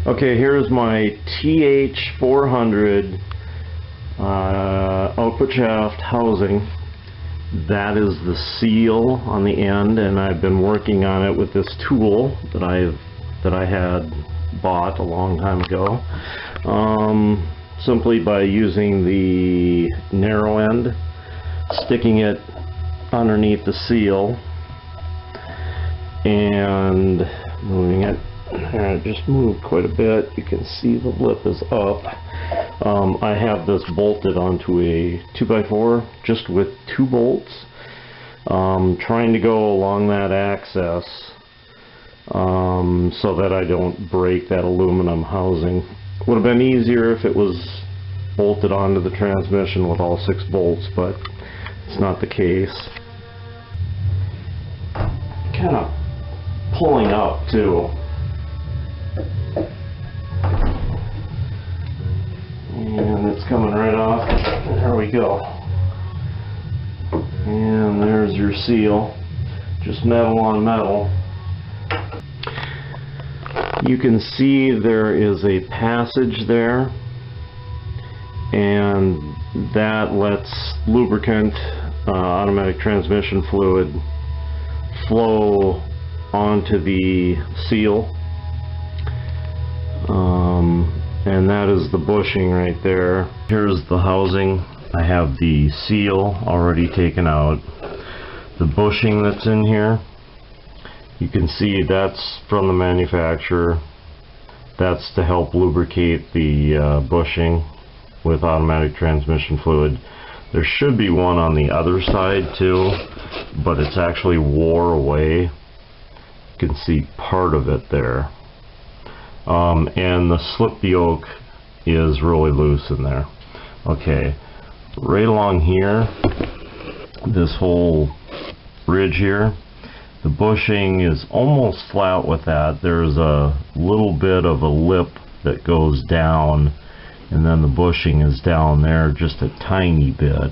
Okay, here's my th400 output shaft housing. That is the seal on the end, and I've been working on it with this tool that I had bought a long time ago. Simply by using the narrow end, sticking it underneath the seal, and moving it. It just moved quite a bit. You can see the lip is up. I have this bolted onto a 2x4 just with 2 bolts, trying to go along that axis so that I don't break that aluminum housing. Would have been easier if it was bolted onto the transmission with all 6 bolts, but it's not the case. Kind of pulling up too. And it's coming right off. There we go. And there's your seal. Just metal on metal. You can see there is a passage there, and that lets lubricant, automatic transmission fluid, flow onto the seal. And that is the bushing right there. Here's the housing. I have the seal already taken out. The bushing that's in here, you can see that's from the manufacturer. That's to help lubricate the bushing with automatic transmission fluid. There should be one on the other side too, but it's actually wore away. You can see part of it there. And the slip yoke is really loose in there. Okay, right along here, this whole ridge here, the bushing is almost flat with that. There's a little bit of a lip that goes down, and then the bushing is down there just a tiny bit.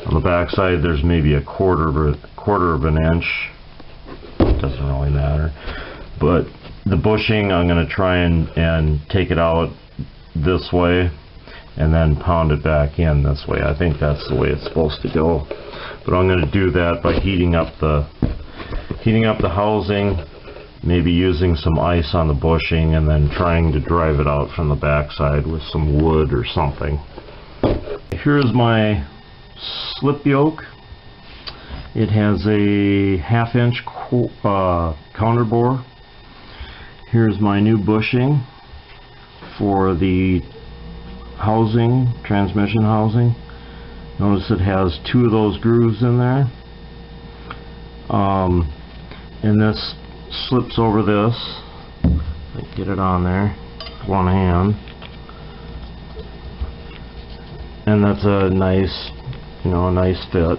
On the back side, there's maybe a quarter of an inch. It doesn't really matter. But the bushing, I'm going to try and take it out this way and then pound it back in this way. I think that's the way it's supposed to go. But I'm going to do that by heating up the housing, maybe using some ice on the bushing, and then trying to drive it out from the back side with some wood or something. Here's my slip yoke. It has a 1/2 inch counter bore. Here's my new bushing for the housing, transmission housing. Notice it has 2 of those grooves in there. And this slips over this. Get it on there with one hand. And that's a nice, a nice fit.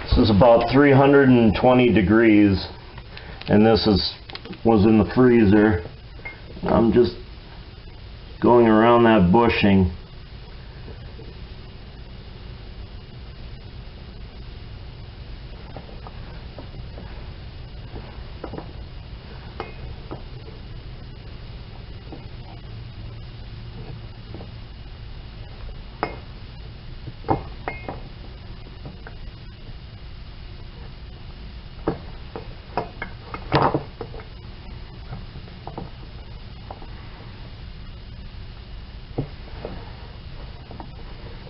This is about 320 degrees, and this was in the freezer. I'm just going around that bushing.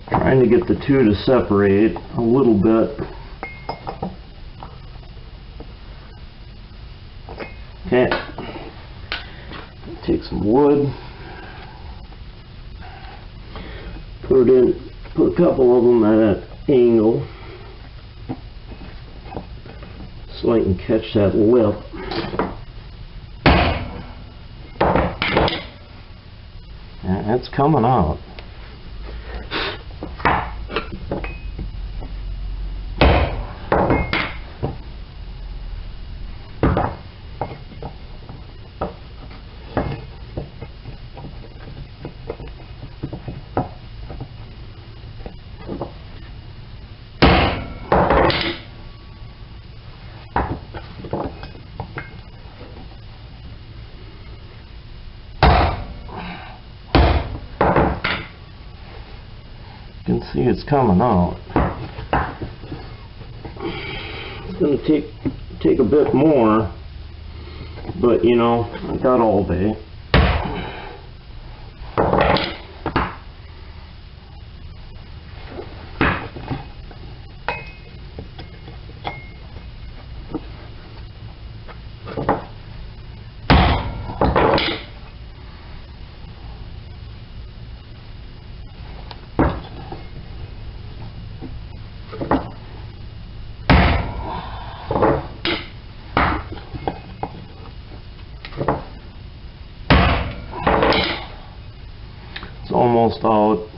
Trying to get the 2 to separate a little bit. Okay, take some wood, put a couple of them at an angle so I can catch that lip. And it's coming out. You can see it's coming out. It's going to take a bit more, but you know, I got all day. Almost out.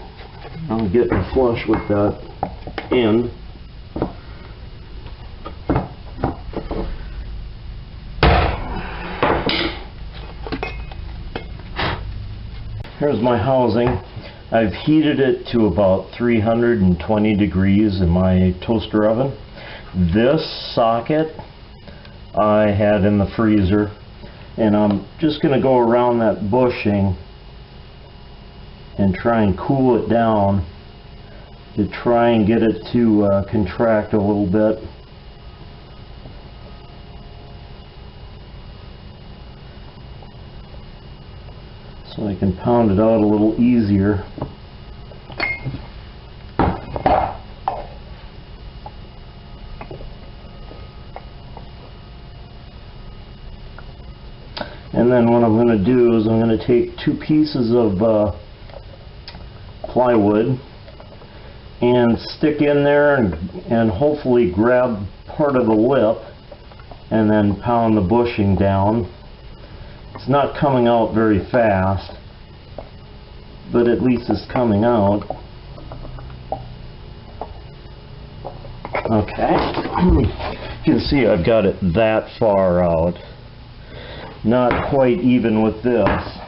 I'm getting flush with that end. Here's my housing. I've heated it to about 320 degrees in my toaster oven. This socket I had in the freezer, and I'm just going to go around that bushing and try and cool it down to try and get it to contract a little bit. So I can pound it out a little easier. And then what I'm going to do is I'm going to take 2 pieces of plywood and stick in there and hopefully grab part of the lip and then pound the bushing down. It's not coming out very fast, but at least it's coming out. Okay, you can see I've got it that far out. Not quite even with this.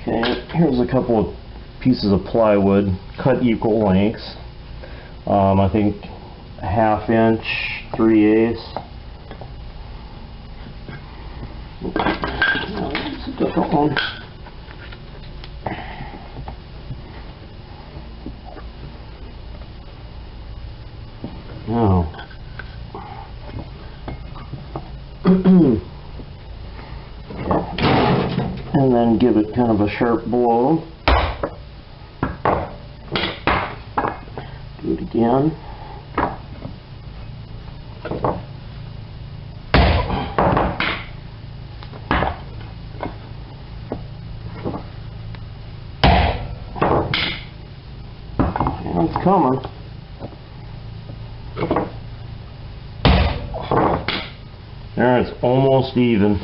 Okay, here's a couple of pieces of plywood cut equal lengths. I think 1/2 inch, 3/8. That's a different one. Now, and then give it kind of a sharp blow. Do it again. And it's coming. There, it's almost even.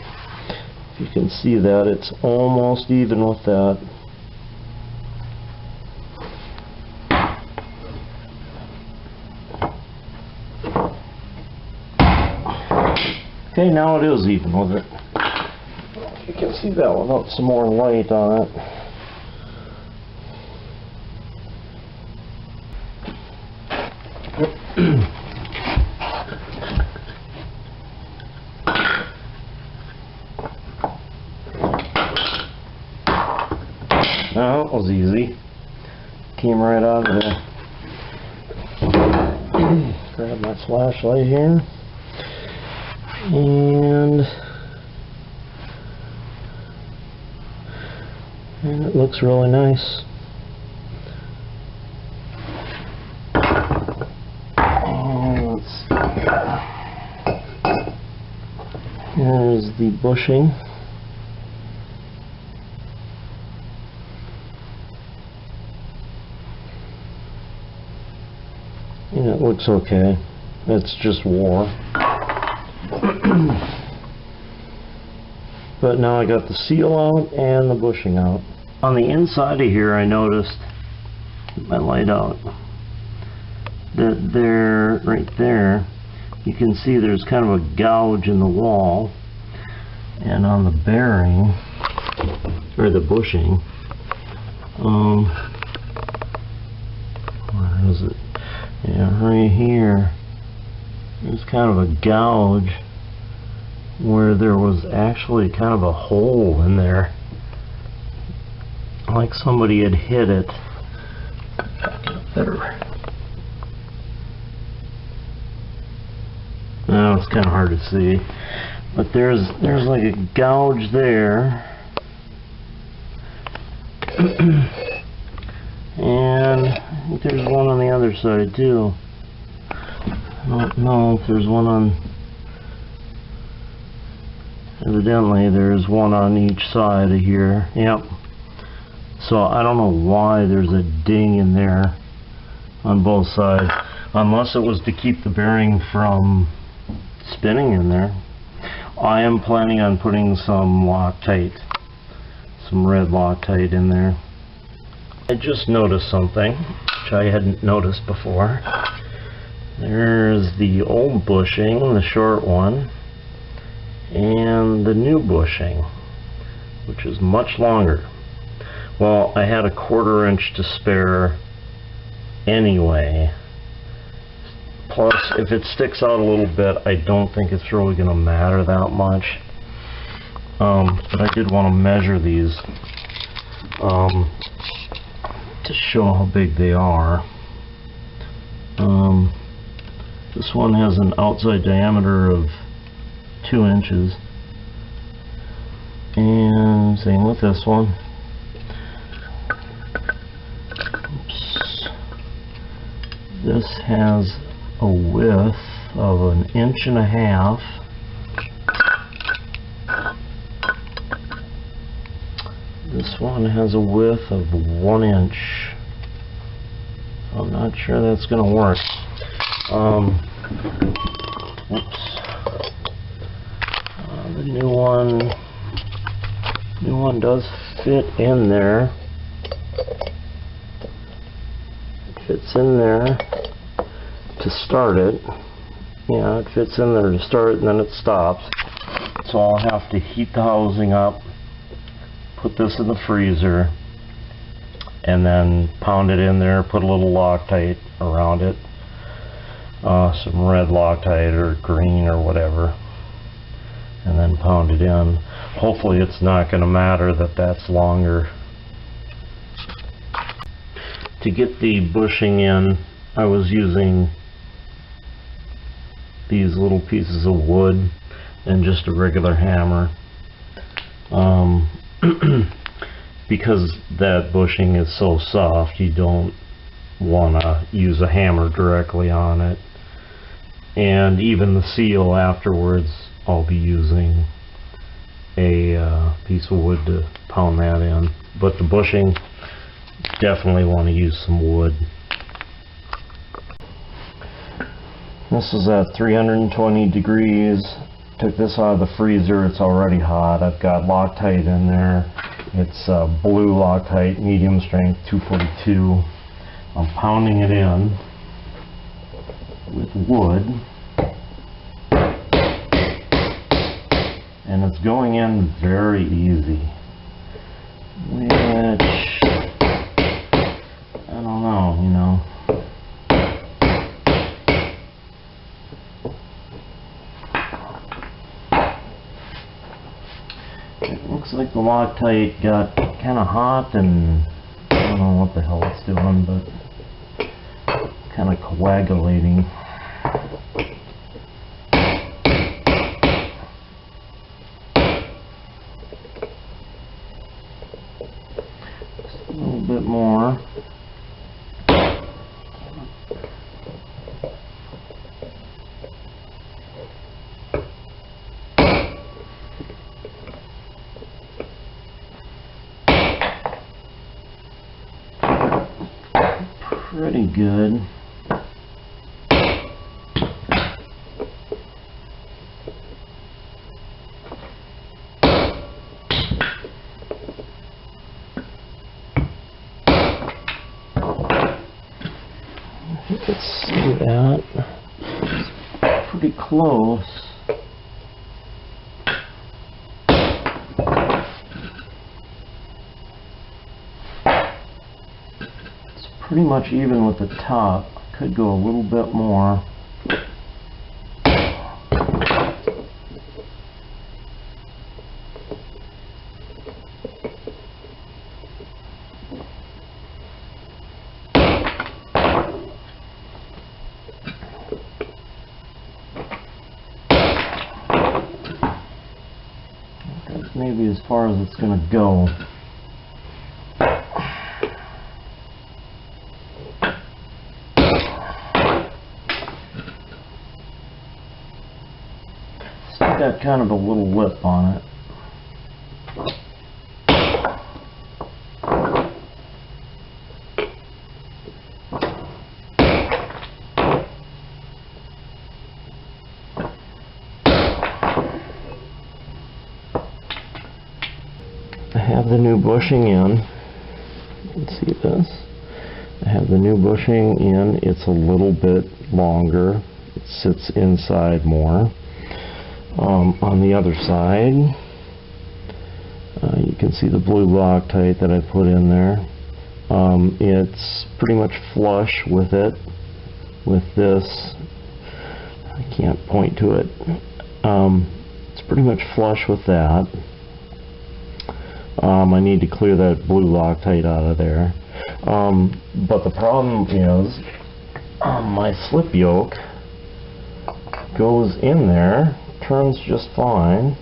If you can see that, it's almost even with that. Okay, now it is even with it. You can see that without some more light on it. Now it was easy. Came right out of there. Grab my flashlight here. And it looks really nice. And let's see. Here's the bushing. And it looks okay. It's just war. But now I got the seal out and the bushing out. On the inside of here, I noticed, get my light out, that there, right there, you can see there's kind of a gouge in the wall, and on the bearing, or the bushing, where is it? Yeah, right here, there's kind of a gouge where there was actually kind of a hole in there, like somebody had hit it Better. Now it's kind of hard to see, but there's like a gouge there, and I think there's one on the other side too. I don't know if there's one on. Evidently, there's one on each side of here. Yep. So I don't know why there's a ding in there on both sides, unless it was to keep the bearing from spinning in there. I am planning on putting some Loctite, some red Loctite in there. I just noticed something which I hadn't noticed before. There's the old bushing, the short one, and the new bushing, which is much longer. Well, I had a 1/4 inch to spare anyway. Plus, if it sticks out a little bit, I don't think it's really going to matter that much. But I did want to measure these to show how big they are. This one has an outside diameter of 2 inches, and same with this one. Oops. This has a width of 1.5 inches. This one has a width of 1 inch. I'm not sure that's going to work. Oops. The new one does fit in there. It fits in there to start it. Yeah, it fits in there to start, and then it stops. So I'll have to heat the housing up, put this in the freezer, and then pound it in there, put a little Loctite around it, some red Loctite or green or whatever, and then pound it in. Hopefully it's not going to matter that that's longer. To get the bushing in, I was using these little pieces of wood and just a regular hammer. Because that bushing is so soft, you don't want to use a hammer directly on it. And even the seal afterwards, I'll be using a piece of wood to pound that in. But the bushing, definitely want to use some wood. This is at 320 degrees. Took this out of the freezer. It's already hot. I've got Loctite in there. It's blue Loctite, medium strength, 242. I'm pounding it in with wood, and it's going in very easy, which I don't know, you know. It looks like the Loctite got kind of hot, and I don't know what the hell it's doing, but kind of coagulating. Just a little bit more. Pretty good. Let's see that. It's pretty close. Pretty much even with the top. Could go a little bit more. That's maybe as far as it's going to go. Still got kind of a little lip on it. I have the new bushing in. You can see this. I have the new bushing in. It's a little bit longer. It sits inside more. On the other side, you can see the blue Loctite that I put in there. It's pretty much flush with it. With this, I can't point to it. It's pretty much flush with that. I need to clear that blue Loctite out of there. But the problem is my slip yoke goes in there, turns just fine,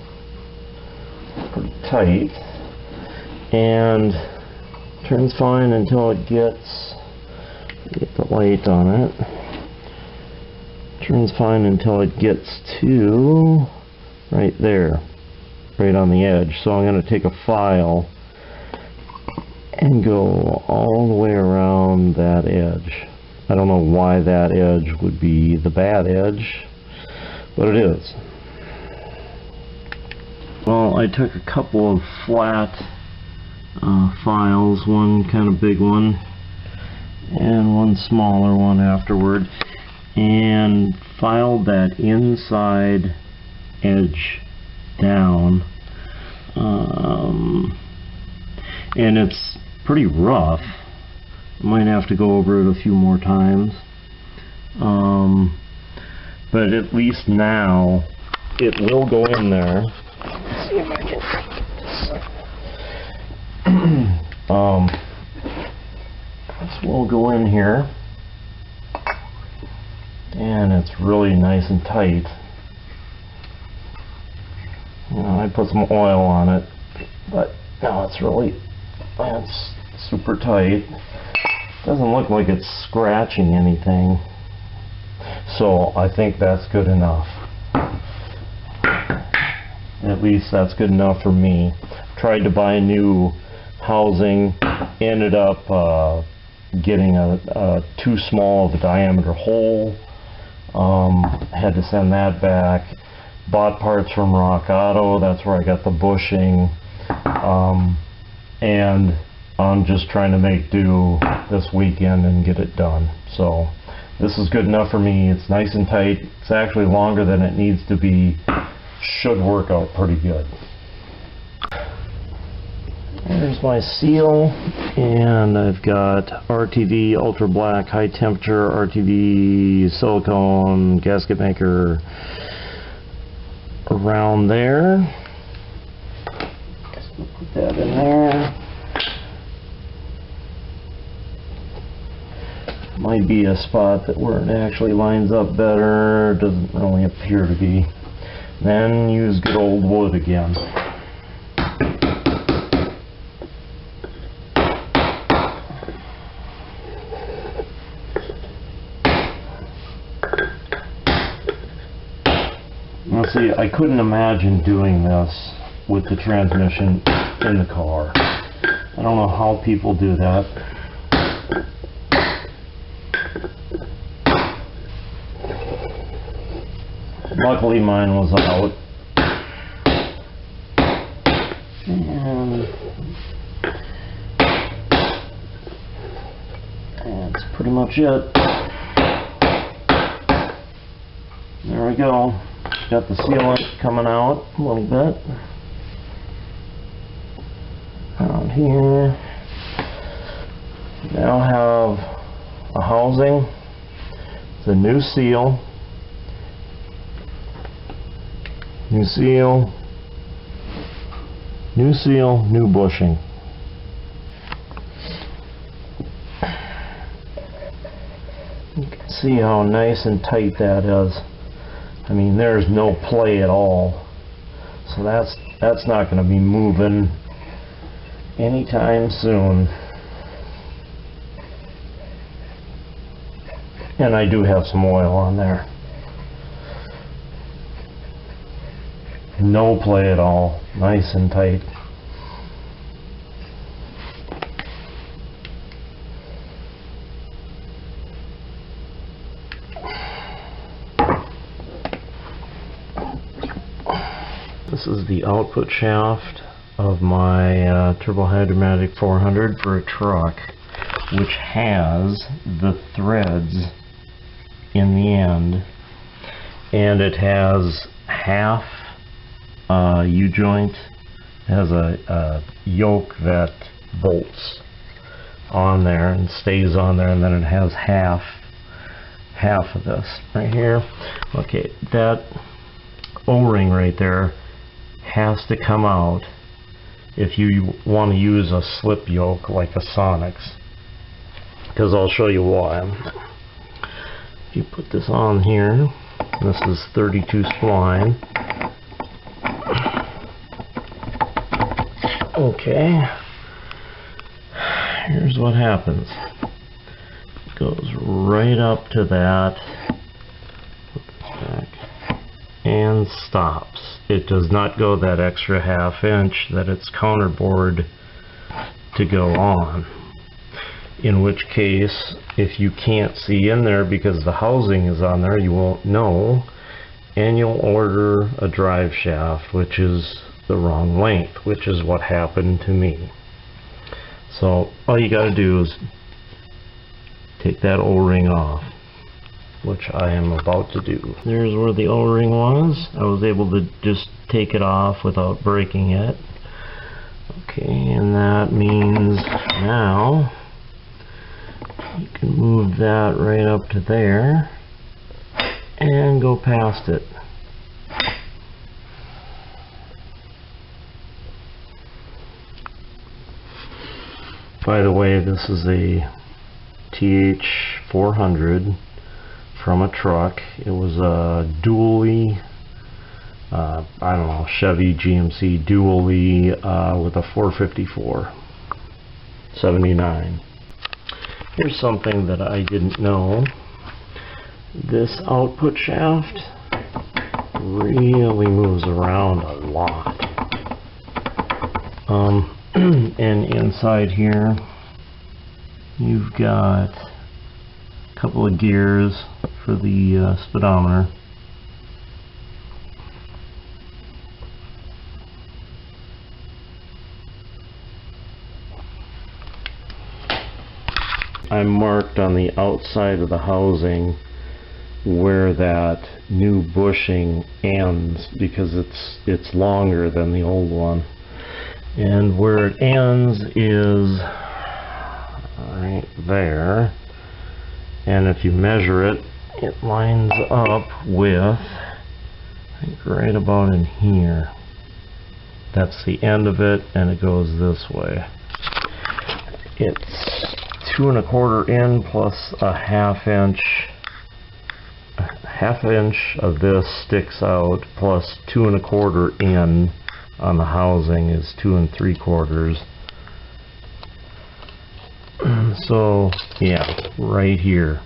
pretty tight, and turns fine until it gets, get the light on it, turns fine until it gets to right there, right on the edge. So I'm going to take a file and go all the way around that edge. I don't know why that edge would be the bad edge, but it is. Well, I took a couple of flat files, one kind of big one and one smaller one afterward, and filed that inside edge down, and it's pretty rough. I might have to go over it a few more times, but at least now it will go in there. Let's see if I can this will go in here, and it's really nice and tight. I put some oil on it, but no, it's super tight. Doesn't look like it's scratching anything, so I think that's good enough. At least that's good enough for me. Tried to buy a new housing, ended up getting a too small of a diameter hole. Had to send that back. Bought parts from Rock Auto. That's where I got the bushing, and I'm just trying to make do this weekend and get it done. So this is good enough for me. It's nice and tight. It's actually longer than it needs to be. Should work out pretty good. There's my seal, and I've got RTV ultra black high temperature RTV silicone gasket maker around there. Just put that in there. Might be a spot that where it actually lines up better. Doesn't really appear to be. Then use good old wood again. Now see, I couldn't imagine doing this with the transmission in the car. I don't know how people do that. Luckily mine was out, and that's pretty much it. There we go. Got the sealant coming out a little bit. Around here. Now have a housing. It's a new seal. New seal, new seal, new bushing. You can see how nice and tight that is. I mean, there's no play at all. So that's not going to be moving anytime soon. And I do have some oil on there. No play at all. Nice and tight. This is the output shaft of my Turbo Hydromatic 400 for a truck, which has the threads in the end, and it has half U-joint. It has a yoke that bolts on there and stays on there, and then it has half of this right here. Okay, that O-ring right there has to come out if you want to use a slip yoke like a Sonnax, because I'll show you why. If you put this on here, this is 32 spline. Okay, here's what happens. It goes right up to that, put this back, and stops. It does not go that extra ½ inch that it's counterbored to go on. In which case, if you can't see in there because the housing is on there, you won't know, and you'll order a drive shaft which is the wrong length, which is what happened to me. So all you got to do is take that O-ring off, which I am about to do. There's where the O-ring was. I was able to just take it off without breaking it. Okay, and that means now you can move that right up to there and go past it. By the way, this is a th400 from a truck. It was a dually, I don't know, Chevy GMC dually with a 454 79. Here's something that I didn't know. This output shaft really moves around a lot. And inside here you've got a couple of gears for the speedometer. I marked on the outside of the housing where that new bushing ends because it's longer than the old one, and where it ends is right there, and if you measure it, it lines up with, I think, right about in here. That's the end of it, and it goes this way. It's 2 1/4 in plus a ½ inch. ½ inch of this sticks out, plus 2 1/4 in on the housing is 2 3/4. So yeah, right here,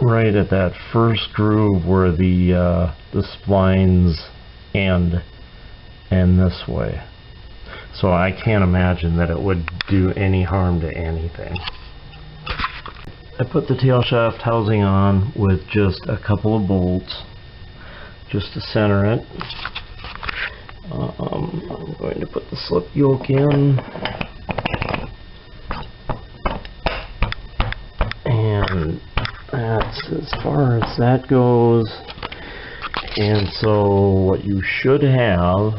right at that first groove where the splines end, and this way. So I can't imagine that it would do any harm to anything. I put the tail shaft housing on with just a couple of bolts just to center it. I'm going to put the slip yoke in, and that's as far as that goes. And so what you should have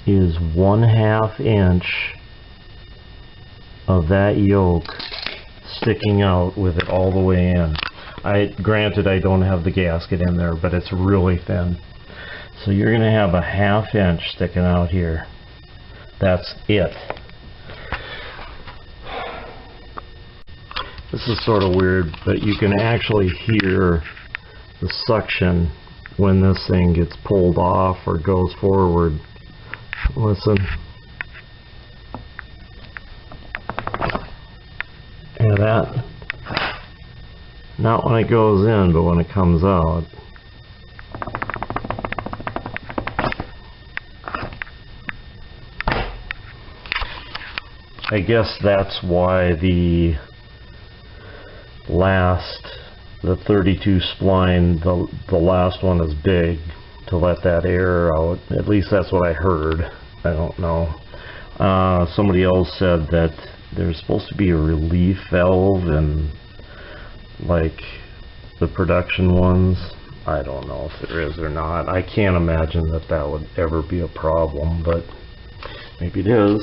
is 1/2 inch of that yoke sticking out with it all the way in. Granted, I don't have the gasket in there, but it's really thin. So you're going to have a ½ inch sticking out here. That's it. This is sort of weird, but you can actually hear the suction when this thing gets pulled off or goes forward. Listen. Yeah, that. Not when it goes in, but when it comes out. I guess that's why the 32 spline, the last one is big, to let that air out. At least that's what I heard. I don't know. Somebody else said that there's supposed to be a relief valve in like the production ones. I don't know if there is or not. I can't imagine that that would ever be a problem, but maybe it is.